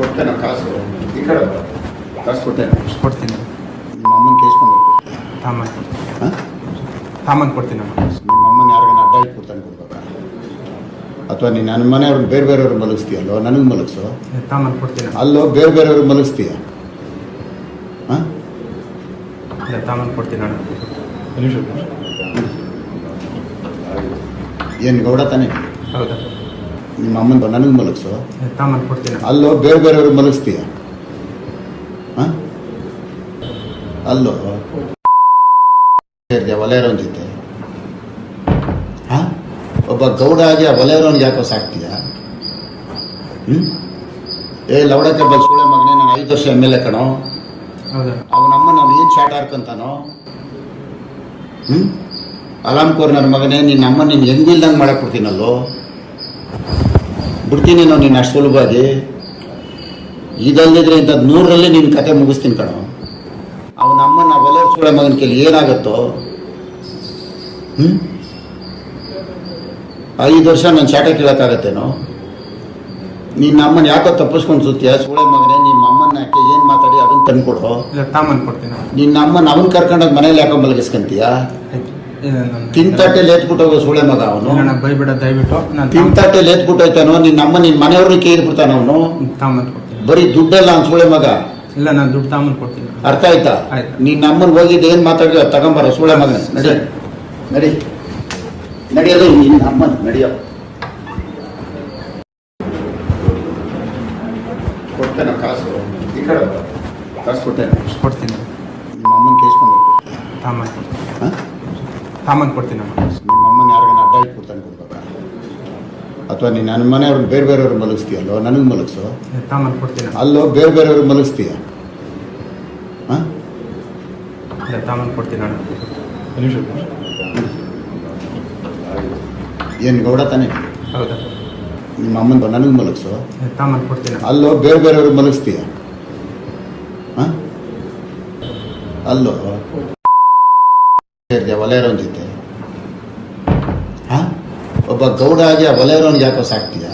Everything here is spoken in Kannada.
ಕೊಡ್ತೇನೆ ಕಾಸು ಈ ಕಡೆ ಬಾ. ಕಾಸು ಕೊಡ್ತೇನೆ. ಕೊಡ್ತೀನಿ. ನಿಮ್ಮ ಅಮ್ಮನ ಕೇಸ್ಕೊಂಡು ತಾಮನ್ ಹಾಂ ತಾಮನ್ ಕೊಡ್ತೀನಿ. ನಿಮ್ಮ ಅಮ್ಮನ ಯಾರಿಗಾನ ಅಡ್ಡ ಇಟ್ಬಿಡ್ತಾನೆ ಕೊಡ್ಬೇಕಾ, ಅಥವಾ ನೀನು ನನ್ನ ಮನೆಯವ್ರನ್ನ ಬೇರೆ ಬೇರೆಯವ್ರು ಮಲಗಿಸ್ತೀಯಲ್ಲೋ, ನನಗೆ ಮಲಗಿಸೋ. ತಾಮನ್ ಕೊಡ್ತೀನಿ. ಅಲ್ಲೋ ಬೇರೆ ಬೇರೆಯವ್ರು ಮಲಗಿಸ್ತೀಯ. ಹಾಂ ತಾಮನ್ ಕೊಡ್ತೀನಿ ಅಣ್ಣ. ಏನು ಗೌಡ ತಾನೇ? ಹೌದಾ? ನಿಮ್ಮ ಅಮ್ಮನ ನನಗೆ ಮಲಗಿಸೋ. ತಾಮನ್ ಕೊಡ್ತೀನಿ. ಅಲ್ಲೋ ಬೇರೆ ಬೇರೆಯವ್ರು ಮಲಗಿಸ್ತೀಯ. ಹಾಂ ಅಲ್ಲೋ ಒಲೆಯರೋನ್ ಜೊತೆ ಹಾಂ ಒಬ್ಬ ಗೌಡ ಆಗಿ ಆ ಒಲೆಯರೋನ್ಗೆ ಯಾಕೋ ಸಾಕ್ತೀಯ? ಲವಡಕ್ಕೆ ಬಲ್ ಸುಳೆ ಮಗನೇ, ನಾನು 5 ವರ್ಷ ಎಮ್ ಎಲ್ ಎ ಕಣೋ. ಹೌದಾ? ಅವನಮ್ಮ ನಾವು ಏನು ಶಾಟ್ ಹಾರ್ಕೊಂತಾನೋ. ಅಲಾಮ್ ಕೋರ್ ನನ್ನ ಮಗನೇ, ನಿನ್ನ ಅಮ್ಮ ನೀನು ಹೆಂಗಿಲ್ದಂಗೆ ಮಾಡಕ್ಕೆ ಬಿಡ್ತೀನಲ್ಲೋ, ಬಿಡ್ತೀನಿ ನಾವು ನೀನು ಅಷ್ಟು ಸುಲಭವಾಗಿ. ಇದಲ್ಲದಿದ್ರೆ ಇಂಥದ್ದು 100ರಲ್ಲಿ ನಿನ್ನ ಕತೆ ಮುಗಿಸ್ತೀನಿ ಕಣೋ. ಅವನಮ್ಮ ನಾವು ಒಲೆ ಸುಳೆ ಮಗನ ಕೈಲಿ ಏನಾಗುತ್ತೋ. 5 ವರ್ಷ ನಾನು ಶಾಟ ಕೇಳೋಕ್ಕಾಗತ್ತೇನೋ? ನಿನ್ನ ಅಮ್ಮನ ಯಾಕೋ ತಪ್ಪಿಸ್ಕೊಂಡು ಸುತ್ತೀಯ ಸುಳೆ ಮಗನೇ. ನಿಮ್ಮ ಅಮ್ಮನ ಯಾಕೆ ಏನು ಮಾತಾಡಿ ಅದನ್ನು ತಂದ್ಕೊಡು. ತಾಮನ್ ಕೊಡ್ತೀನಿ. ನಿನ್ನ ಅಮ್ಮನ ಅವನು ಕರ್ಕೊಂಡೋಗಿ ಮನೇಲಿ ಯಾಕೋ ಮಲಗಿಸ್ಕೊಂತೀಯ? ತಿಂತಟ್ಟೆಲಿ ಎತ್ಬಿಟ್ಟು ಹೋಗೋ ಸುಳೆ ಮಗ ಅವನು. ಬೈಬಿಡ ದಯವಿಟ್ಟು. ತಿಂತಟ್ಟೆಲಿ ಎತ್ಬಿಟ್ಟು ಹೋಯ್ತಾನೋ ನಿನ್ನ ಅಮ್ಮ ನಿನ್ನ ಮನೆಯವ್ರನ್ನ ಕೇಳ್ಬಿಡ್ತಾನ ಅವನು. ತಾಮನ್ ಕೊಡ್ತೀನಿ. ಬರೀ ದುಡ್ಡಲ್ಲ ಅವ್ನು ಸುಳೆ ಮಗ. ಇಲ್ಲ, ನಾನು ದುಡ್ಡು ತಾಮನ್ ಕೊಡ್ತೀನಿ. ಅರ್ಥ ಆಯ್ತಾ? ಆಯ್ತು. ನಿನ್ನ ಅಮ್ಮನ ಹೋಗಿದ್ದು ಏನು ಮಾತಾಡಿಯೋ ತಗೊಂಬರ ಸುಳೆ ಮಗ. ನಡಿ ನಡಿ ನಡಿಯೋದು ನಿನ್ನ ಅಮ್ಮನ ನಡಿಯೋ. ಕೊಡ್ತೇನೆ ಕಾಸು ಈ ಕಡೆ ಬಾ. ಕಾಸು ಕೊಡ್ತೇನೆ. ಕೊಡ್ತೀನಿ. ನಿಮ್ಮ ಅಮ್ಮನ ಕೇಸ್ಕೊಂಡು ತಾಮನ್ ಹಾಂ ತಾಮನ್ ಕೊಡ್ತೀನಿ. ನಿಮ್ಮ ಅಮ್ಮನ ಯಾರಿಗಾನ ಅಡ್ಡ ಇಟ್ಬಿಡ್ತಾನೆ ಕೊಡ್ಬೇಕಾ, ಅಥವಾ ನೀನು ನನ್ನ ಮನೆಯವ್ರನ್ನ ಬೇರೆ ಬೇರೆಯವ್ರು ಮಲಗಿಸ್ತೀಯಲ್ಲೋ, ನನಗೆ ಮಲಗಿಸೋ. ತಾಮನ್ ಕೊಡ್ತೀನಿ. ಅಲ್ಲೋ ಬೇರೆ ಬೇರೆಯವ್ರು ಮಲಗಿಸ್ತೀಯ. ಹಾಂ ತಾಮನ್ ಕೊಡ್ತೀನಿ ಅಣ್ಣ. ಏನು ಗೌಡ ತಾನೇ? ಹೌದಾ? ನಿಮ್ಮ ಅಮ್ಮನ ನನಗೆ ಮಲಗಿಸೋ. ತಾಮನ್ ಕೊಡ್ತೀನಿ. ಅಲ್ಲೋ ಬೇರೆ ಬೇರೆಯವ್ರು ಮಲಗಿಸ್ತೀಯ. ಹಾಂ ಅಲ್ಲೋ ಒಲೆಯರೋನ್ ಜೊತೆ ಹಾಂ ಒಬ್ಬ ಗೌಡ ಆಗಿ ಆ ಒಲೆಯರೋನ್ಗೆ ಯಾಕೋ ಸಾಕ್ತೀಯ?